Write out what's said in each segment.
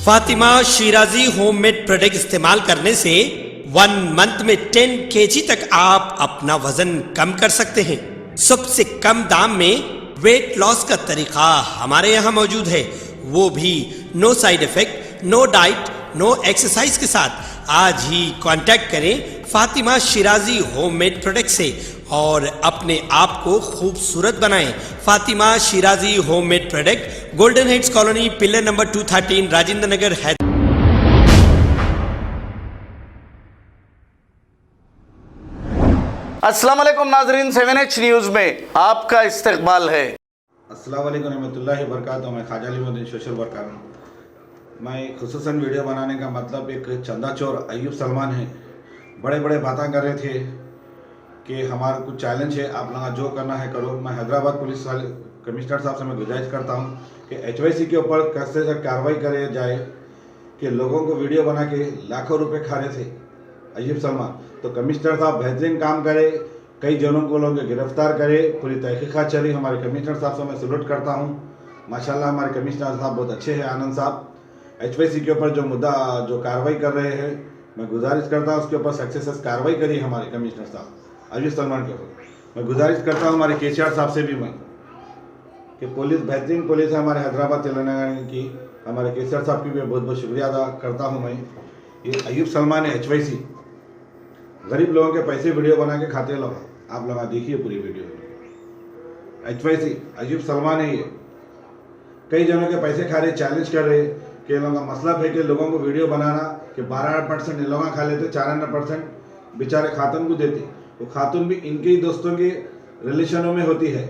Fatima Shirazi homemade product इस्तेमाल करने से 1 मंथ में 10 kg तक आप अपना वजन कम कर सकते हैं। सबसे कम दाम में वेट लॉस का तरीका हमारे यहाँ मौजूद है, वो भी no side effect, no diet, no exercise के साथ। आज ही कांटेक्ट करें फातिमा शिराजी होममेड प्रोडक्ट से और अपने आप को खूबसूरत बनाएं। Fatima Shirazi homemade product, golden heads colony, pillar number 213, Rajendra Nagar, Hyderabad. अस्सलाम वालेकुम नाजरीन, 7H न्यूज़ में आपका इस्तकबाल है। अस्सलाम वालेकुम रहमतुल्लाहि व बरकातहू। मैं ख्वाजा अलीमुद्दीन सोशल वर्कर हूँ। मैं खुसूसन वीडियो बनाने का मतलब एक चंदा चोर अय्यूब सलमान है, बड़े बड़े बातें कर रहे थे कि हमारा कुछ चैलेंज है, आप लोग जो करना है करो। मैं हैदराबाद पुलिस वाले कमिश्नर साहब से मैं गुजारिश करता हूँ कि HYC के ऊपर कैसे से कार्रवाई करे जाए कि लोगों को वीडियो बना के लाखों रुपए खा रहे थे अय्यूब सलमान। तो कमिश्नर साहब बेहतरीन काम करे, कई जनों को लोग गिरफ्तार करे, पूरी तहकीकात चली। हमारे कमिश्नर साहब से मैं सलूट करता हूँ। माशाल्लाह हमारे कमिश्नर साहब बहुत अच्छे हैं, आनंद साहब। HYC के ऊपर जो मुद्दा जो कार्रवाई कर रहे हैं, मैं गुजारिश करता हूँ उसके ऊपर सक्सेस कार्रवाई करिए हमारे कमिश्नर साहब अय्यूब सलमान के ऊपर। मैं गुजारिश करता हूँ हमारे KCR साहब से भी मैं कि पुलिस बेहतरीन पुलिस है हमारे हैदराबाद तेलंगाना की। हमारे KCR साहब की भी बहुत बहुत शुक्रिया अदा करता हूँ मैं। ये अय्यूब सलमान है HYC, गरीब लोगों के पैसे वीडियो बना के खाते लोग, आप लोग देखिए पूरी वीडियो। HYC अय्यूब सलमान है, ये कई जनों के पैसे खा रहे, चैलेंज कर रहे कि लोगों का मसला है कि लोगों को वीडियो बनाना कि 12% इन लोगों खा लेते, 94% बेचारे खातून को देते। वो खातून भी इनके ही दोस्तों के रिलेशनों में होती है।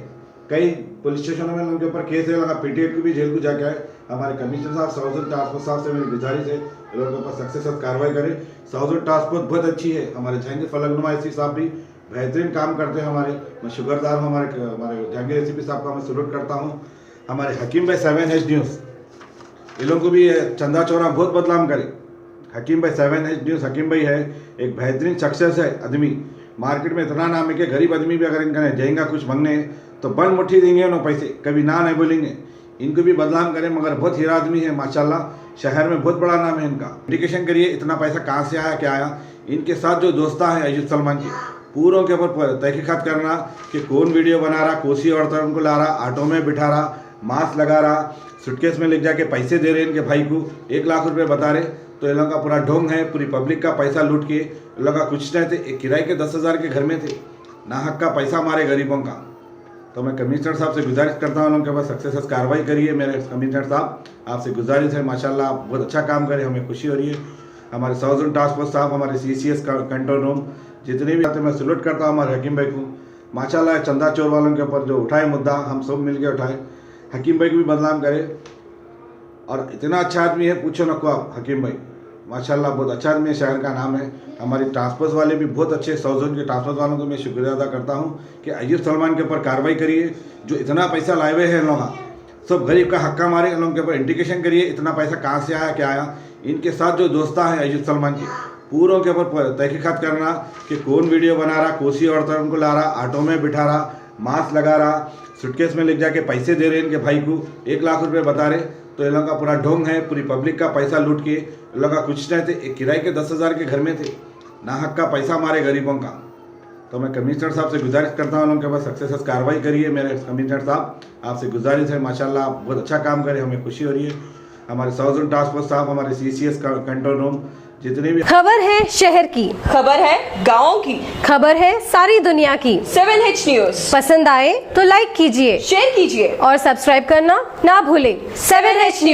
कई पुलिस स्टेशनों में उनके ऊपर केस है, लगा PTF को भी जेल को जाके आए। हमारे कमिश्नर साहब साउजन टास्क फोर्स साहब से मेरी गुजारिश है लोगों के ऊपर सक्सेस कार्रवाई करें। साउजन टास्क फोर्स बहुत अच्छी है, हमारे जहांगीर फलकनुमा SC साहब भी बेहतरीन काम करते हैं हमारे। मैं शुक्रगुजार हूँ हमारे जहांगीर SCP साहब का मैं सलूट करता हूँ। हमारे हकीम भाई 7H न्यूज़, इन लोगों को भी चंदा चोरा बहुत बदनाम करे। हकीम भाई 7H न्यूज़, हकीम भाई है एक बेहतरीन सक्सेस है आदमी, मार्केट में इतना नाम है कि गरीब आदमी भी अगर इनका जाएगा कुछ मांगने तो बंद मुट्ठी देंगे उन्होंने पैसे, कभी ना नहीं बोलेंगे। इनको भी बदनाम करें, मगर बहुत हीरा आदमी है माशाल्लाह, शहर में बहुत बड़ा नाम है इनका। इंडिकेशन करिए इतना पैसा कहाँ से आया, क्या आया। इनके साथ जो दोस्ता है अय्यूब सलमान की, पूरों के ऊपर तहकीकात करना कि कौन वीडियो बना रहा, कोसी औरतों उनको ला रहा, ऑटो में बिठा रहा, मास्क लगा रहा, सूटकेस में ले जाके पैसे दे रहे इनके भाई को 1 लाख रुपए बता रहे। तो इन लोगों का पूरा ढोंग है, पूरी पब्लिक का पैसा लूट के। इन लोगों का कुछ नहीं थे, किराए के 10,000 के घर में थे, नाहक का पैसा मारे गरीबों का। तो मैं कमिश्नर साहब से गुजारिश करता हूँ उनके पास सक्सेस कार्रवाई करिए। मेरे कमिश्नर साहब आपसे गुजारिश है, माशाल्लाह आप बहुत अच्छा काम करें, हमें खुशी हो रही है। हमारे साउजन टास्क फोर्स साहब, हमारे CCS कंट्रोल रूम, जितने भी आते मैं सलूट करता हूँ हमारे हकीम भाई को। माशाल्लाह चंदा चोर वालों के ऊपर जो उठाए मुद्दा, हम सब मिल के उठाए। हकीम भाई को भी बदनाम करे, और इतना अच्छा आदमी है पूछो न को आप। हकीम भाई माशाल्लाह बहुत अच्छा आदमी है, शहर का नाम है। हमारी ट्रांसपोर्ट वाले भी बहुत अच्छे, साउजन के ट्रांसपोर्ट वालों को मैं शुक्रिया अदा करता हूँ कि अय्यूब सलमान के ऊपर कार्रवाई करिए। जो इतना पैसा लाए हुए हैं इन लोग, सब गरीब का हक्का मारे, इन लोगों के ऊपर इंडिकेशन करिए इतना पैसा कहाँ से आया, क्या आया। इनके साथ जो दोस्ता है अय्यूब सलमान की, पूरों के ऊपर तहकीकात करना कि कौन वीडियो बना रहा, कोसी औरतों उनको ला रहा, ऑटो में बिठा रहा, मास्क लगा रहा, सूटकेस में ले जाके पैसे दे रहे इनके भाई को 1 लाख रुपए बता रहे। तो इन लोगों का पूरा ढोंग है, पूरी पब्लिक का पैसा लूट के। इन लोगों का कुछ नहीं थे, किराए के 10,000 के घर में थे, नाहक का पैसा मारे गरीबों का। तो मैं कमिश्नर साहब से गुजारिश करता हूँ उनके पास सक्सेस कार्रवाई करिए। मेरे कमिश्नर साहब आपसे गुजारिश है, माशाल्लाह आप बहुत अच्छा काम करें, हमें खुशी हो रही है। हमारे साउजन टास्क फोर्स साहब, हमारे CCS कंट्रोल रूम, जितने भी। खबर है शहर की, खबर है गाँव की, खबर है सारी दुनिया की। 7H न्यूज़ पसंद आए तो लाइक कीजिए, शेयर कीजिए और सब्सक्राइब करना ना भूलें। 7H news.